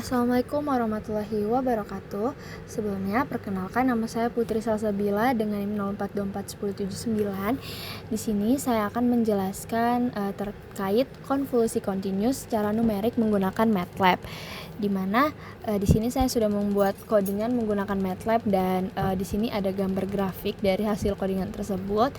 Assalamualaikum warahmatullahi wabarakatuh. Sebelumnya, perkenalkan nama saya Putri Salsabila dengan NIM 04241079. Di sini saya akan menjelaskan terkait konvolusi kontinus secara numerik menggunakan MATLAB. Di mana di sini saya sudah membuat codingan menggunakan MATLAB dan di sini ada gambar grafik dari hasil codingan tersebut.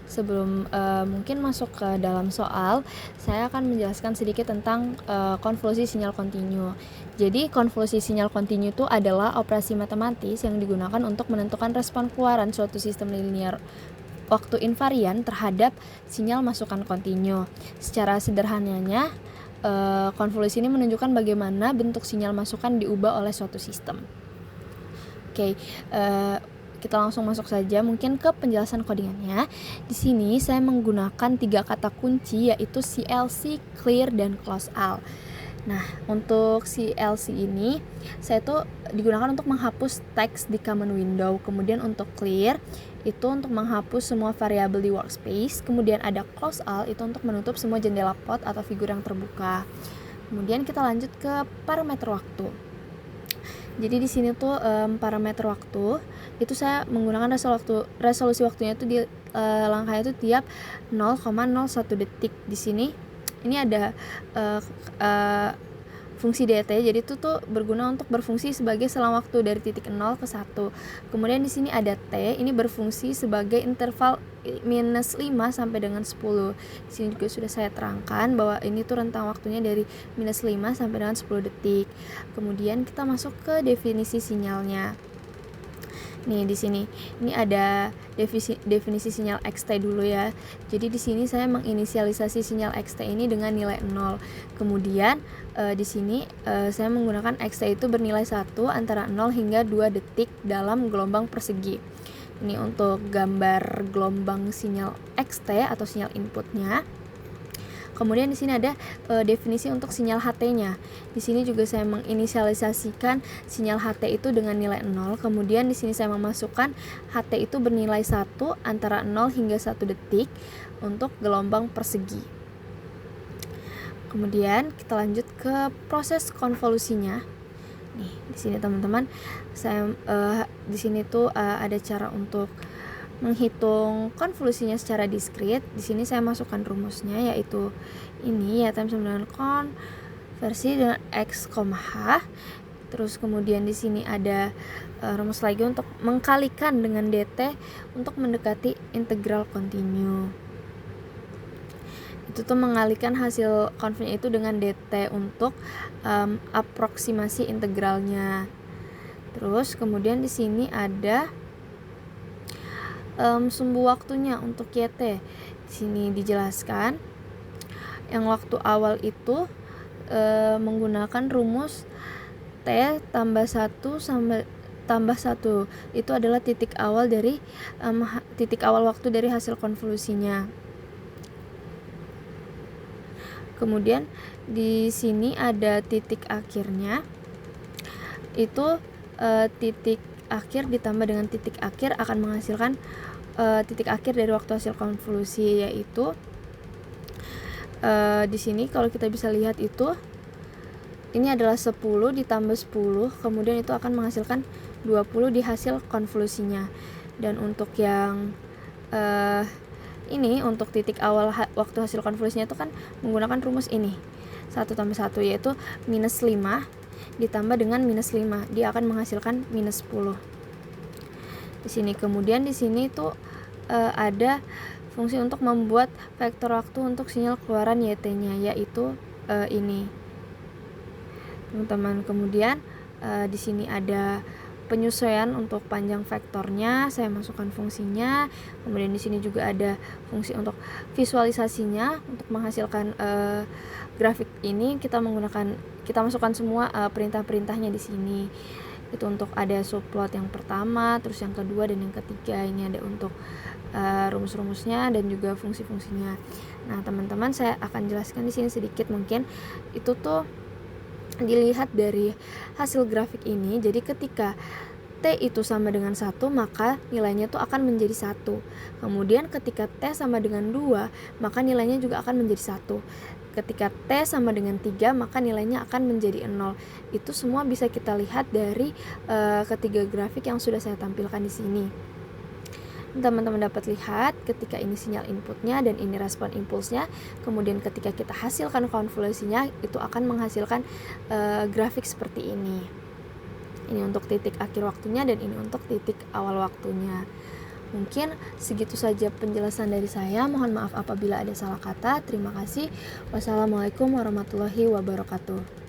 Sebelum mungkin masuk ke dalam soal, saya akan menjelaskan sedikit tentang konvolusi sinyal kontinu. Jadi konvolusi sinyal kontinu itu adalah operasi matematis yang digunakan untuk menentukan respon keluaran suatu sistem linear waktu invarian terhadap sinyal masukan kontinu. Secara sederhananya, konvolusi ini menunjukkan bagaimana bentuk sinyal masukan diubah oleh suatu sistem. Oke, kita langsung masuk saja mungkin ke penjelasan codingannya. Di sini saya menggunakan 3 kata kunci yaitu CLC, clear, dan close all. Nah, untuk CLC ini saya tuh digunakan untuk menghapus teks di common window. Kemudian untuk clear itu untuk menghapus semua variabel di workspace. Kemudian ada close all itu untuk menutup semua jendela plot atau figur yang terbuka. Kemudian kita lanjut ke parameter waktu. Jadi di sini tuh parameter waktu itu saya menggunakan resolusi waktunya itu di langkahnya itu tiap 0,01 detik. Di sini ini ada fungsi dt, jadi itu tuh berguna untuk berfungsi sebagai selang waktu dari titik 0 ke 1. Kemudian di sini ada t, ini berfungsi sebagai interval minus 5 sampai dengan 10. Di sini juga sudah saya terangkan bahwa ini tuh rentang waktunya dari minus 5 sampai dengan 10 detik. Kemudian kita masuk ke definisi sinyalnya. Nih di sini, ini ada definisi sinyal xt dulu ya. Jadi di sini saya menginisialisasi sinyal xt ini dengan nilai 0. Kemudian di sini saya menggunakan xt itu bernilai 1 antara 0 hingga 2 detik dalam gelombang persegi. Ini untuk gambar gelombang sinyal xt atau sinyal inputnya. Kemudian di sini ada definisi untuk sinyal HT-nya. Di sini juga saya menginisialisasikan sinyal HT itu dengan nilai 0. Kemudian di sini saya memasukkan HT itu bernilai 1 antara 0 hingga 1 detik untuk gelombang persegi. Kemudian kita lanjut ke proses konvolusinya. Nih, di sini teman-teman, saya di sini tuh ada cara untuk menghitung konvolusinya secara diskrit. Di sini saya masukkan rumusnya yaitu ini ya, sama dengan konversi dengan x, h. Terus kemudian di sini ada rumus lagi untuk mengkalikan dengan dt untuk mendekati integral kontinu. Itu tuh mengalikan hasil konvolnya itu dengan dt untuk aproksimasi integralnya. Terus kemudian di sini ada sumbu waktunya untuk YT. Di sini dijelaskan yang waktu awal itu menggunakan rumus T tambah 1 sampai tambah 1. Itu adalah titik awal dari titik awal waktu dari hasil konvolusinya. Kemudian di sini ada titik akhirnya. Itu titik akhir ditambah dengan titik akhir akan menghasilkan titik akhir dari waktu hasil konvolusi, yaitu di sini kalau kita bisa lihat itu ini adalah 10 ditambah 10, kemudian itu akan menghasilkan 20 di hasil konvolusinya. Dan untuk yang ini untuk titik awal waktu hasil konvolusinya itu kan menggunakan rumus ini 1 tambah 1, yaitu minus 5 ditambah dengan minus 5, dia akan menghasilkan minus 10. Di sini kemudian di sini tuh ada fungsi untuk membuat vektor waktu untuk sinyal keluaran YT-nya, yaitu ini. Teman-teman, kemudian di sini ada penyesuaian untuk panjang vektornya, saya masukkan fungsinya. Kemudian di sini juga ada fungsi untuk visualisasinya, untuk menghasilkan grafik ini kita masukkan semua perintah-perintahnya di sini. Itu untuk ada subplot yang pertama, terus yang kedua dan yang ketiga. Ini ada untuk rumus-rumusnya dan juga fungsi-fungsinya. Nah, teman-teman, saya akan jelaskan di sini sedikit mungkin. Itu tuh dilihat dari hasil grafik ini. Jadi ketika T itu sama dengan 1, maka nilainya tuh akan menjadi 1. Kemudian ketika T sama dengan 2, maka nilainya juga akan menjadi 1. ketika T sama dengan 3 maka nilainya akan menjadi 0. Itu semua bisa kita lihat dari ketiga grafik yang sudah saya tampilkan di sini. Teman-teman dapat lihat ketika ini sinyal inputnya dan ini respon impulsnya, kemudian ketika kita hasilkan konvolusinya itu akan menghasilkan grafik seperti ini. Ini untuk titik akhir waktunya dan ini untuk titik awal waktunya. Mungkin segitu saja penjelasan dari saya. Mohon maaf apabila ada salah kata. Terima kasih. Wassalamualaikum warahmatullahi wabarakatuh.